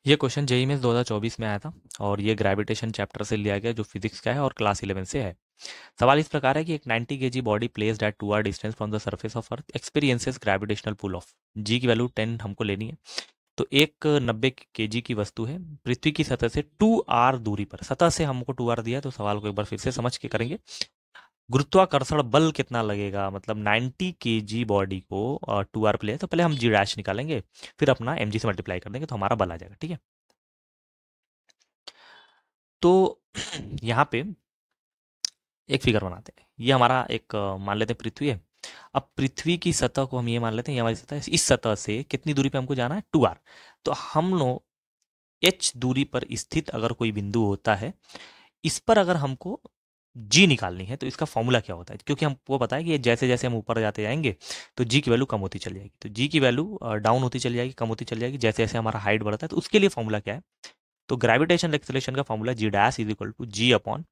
ये question JEE में 2024 में आया था और ये ग्रेविटेशन चैप्टर से लिया गया जो फिजिक्स का है और क्लास 11 से है। सवाल इस प्रकार है कि एक 90 KG body placed at 2r distance from the surface of earth experiences gravitational pull of g की वैल्यू 10 हमको लेनी है। तो एक 90 केजी की वस्तु है पृथ्वी की सतह से 2r दूरी पर, सतह से हमको 2r दिया है। तो सवाल को एक बार फिर से समझ के करेंगे। गुरुत्वाकर्षण बल कितना लगेगा, मतलब 90 केजी बॉडी को 2r पे ले, तो पहले हम जी डैश निकालेंगे, फिर अपना mg से मल्टीप्लाई कर देंगे तो हमारा बल आ जाएगा। ठीक है, तो यहाँ पे एक फिगर बनाते हैं। ये हमारा एक मान लेते हैं पृथ्वी है। अब पृथ्वी की सतह को हम ये मान लेते हैं, ये हमारी सतह है। इस सतह से कितनी दूरी पे हमको जाना है, 2r। तो हम लोग h दूरी पर स्थित अगर कोई बिंदु होता है, इस पर अगर हमको g निकालनी है तो इसका फॉर्मूला क्या होता है, क्योंकि हमको पता है कि जैसे जैसे हम ऊपर जाते जाएंगे तो g की वैल्यू कम होती चली जाएगी। तो g की वैल्यू डाउन होती चली जाएगी, कम होती चली जाएगी जैसे जैसे हमारा हाइट बढ़ता है। तो उसके लिए फॉर्मूला क्या है, तो ग्रेविटेशन एक्सेलरेशन का formula g dash is equal to g upon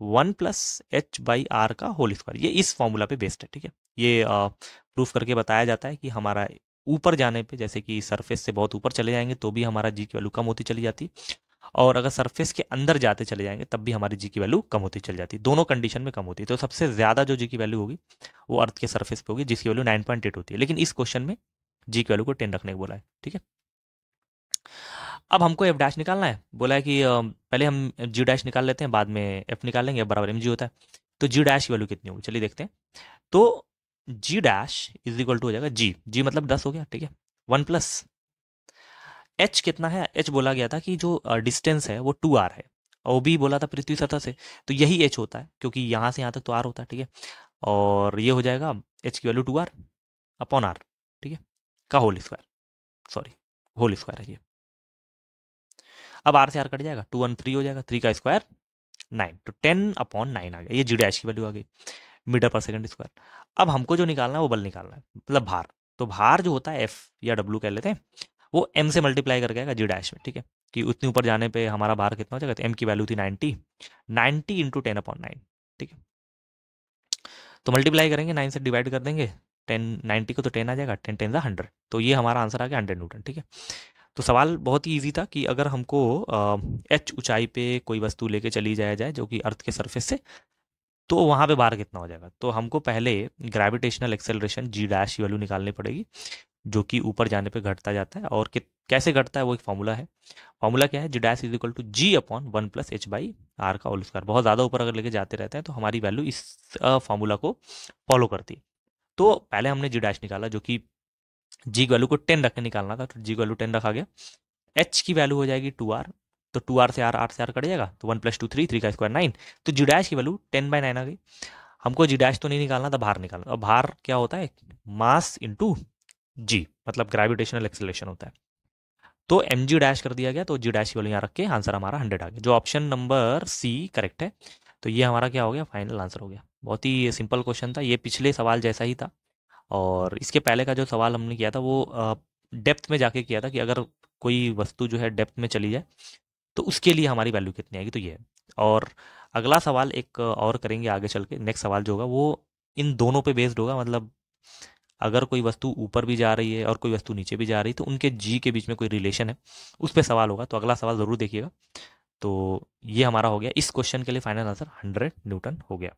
1+h/r का होल स्क्वायर। ये इस फॉर्मूला पे बेस्ड है। ठीक है, ये प्रूफ करके बताया जाता है कि हमारा ऊपर जाने पे, जैसे कि सरफेस से बहुत ऊपर चले जाएंगे तो भी हमारा जी की वैल्यू कम होती चली जाती, और अगर सरफेस के अंदर जाते चले जाएंगे तब भी हमारी जी की वैल्यू कम होती चली जाती। दोनों कंडीशन में कम होती है। तो सबसे ज़्यादा जो जी की वैल्यू होगी वो अर्थ के सरफेस पे होगी, जिसकी वैल्यू 9.8 होती है। लेकिन इस क्वेश्चन में जी की वैल्यू को 10 रखने को बोला है। ठीक है, अब हमको एफ डैश निकालना है। बोला है कि पहले हम जी डैश निकाल लेते हैं, बाद में एफ निकालेंगे, एफ बराबर एम जी होता है। तो जी डैश की वैल्यू कितनी होगी, चलिए देखते हैं। तो जी डैश इज इक्वल टू हो जाएगा जी, जी मतलब 10 हो गया। ठीक है, 1+ एच कितना है, एच बोला गया था कि जो डिस्टेंस है वो 2r है, और भी बोला था पृथ्वी सतह से, तो यही एच होता है क्योंकि यहाँ से यहाँ तक तो आर होता है। ठीक है, और ये हो जाएगा एच की वैल्यू 2r अपॉन आर। ठीक है, का whole square, sorry whole square है ये। अब आर से आर कट जाएगा, 2 1 3 हो जाएगा, 3 का स्क्वायर 9, तो 10/9 आ गया। ये जी डैश की वैल्यू आ गई, मीटर पर सेकंड स्क्वायर। अब हमको जो निकालना है वो बल निकालना है, मतलब भार। तो भार जो होता है एफ या डब्ल्यू कह लेते हैं, वो एम से मल्टीप्लाई करके आएगा जी डैश में। ठीक है, कि उतनी ऊपर जाने पे हमारा भार कितना हो जाएगा, तो एम की वैल्यू थी 90, 90 इंटू 10/9। ठीक है, तो मल्टीप्लाई करेंगे, 9 से डिवाइड कर देंगे, 90 को तो 10 आ जाएगा, 10 10 100, तो ये हमारा आंसर आ गया 100 न्यूटन। ठीक है, तो सवाल बहुत ही इजी था कि अगर हमको एच ऊंचाई पे कोई वस्तु लेके चली जाए जो कि अर्थ के सरफेस से, तो वहां पे भार कितना हो जाएगा। तो हमको पहले ग्रेविटेशनल एक्सेलरेशन जी डैश की वैल्यू निकालनी पड़ेगी, जो कि ऊपर जाने पे घटता जाता है, और कैसे घटता है वो एक फॉर्मूला है। फॉर्मूला क्या है, g dash is equal to g upon 1+h/r का होल स्क्वायर। बहुत ज़्यादा ऊपर अगर लेके जाते रहते हैं तो हमारी वैल्यू इस फॉर्मूला को फॉलो करती है। तो पहले हमने जी डैश निकाला, जो कि जी की वैल्यू को 10 रख के निकालना था, तो जी की वैल्यू 10 रखा गया। एच की वैल्यू हो जाएगी 2r, तो 2r से आर कट जाएगा, तो 1+2 3, 3 का स्क्वायर 9। तो जी डैश की वैल्यू 10/9 आ गई। हमको जी डैश तो नहीं निकालना था, भार निकालना। और भार क्या होता है, मास इंटू जी, मतलब ग्रेविटेशनल एक्सेलरेशन होता है। तो एम जी डैश कर दिया गया, तो जी डैश की वैल्यू यहाँ रख के आंसर हमारा 100 आ गया, जो ऑप्शन नंबर सी करेक्ट है। तो ये हमारा क्या हो गया, फाइनल आंसर हो गया। बहुत ही सिंपल क्वेश्चन था, ये पिछले सवाल जैसा ही था। और इसके पहले का जो सवाल हमने किया था वो डेप्थ में जाके किया था, कि अगर कोई वस्तु जो है डेप्थ में चली जाए तो उसके लिए हमारी वैल्यू कितनी आएगी, तो ये है। और अगला सवाल एक और करेंगे आगे चल के, नेक्स्ट सवाल जो होगा वो इन दोनों पे बेस्ड होगा। मतलब अगर कोई वस्तु ऊपर भी जा रही है और कोई वस्तु नीचे भी जा रही है तो उनके जी के बीच में कोई रिलेशन है, उस पर सवाल होगा। तो अगला सवाल ज़रूर देखिएगा। तो ये हमारा हो गया, इस क्वेश्चन के लिए फाइनल आंसर 100 न्यूटन हो गया।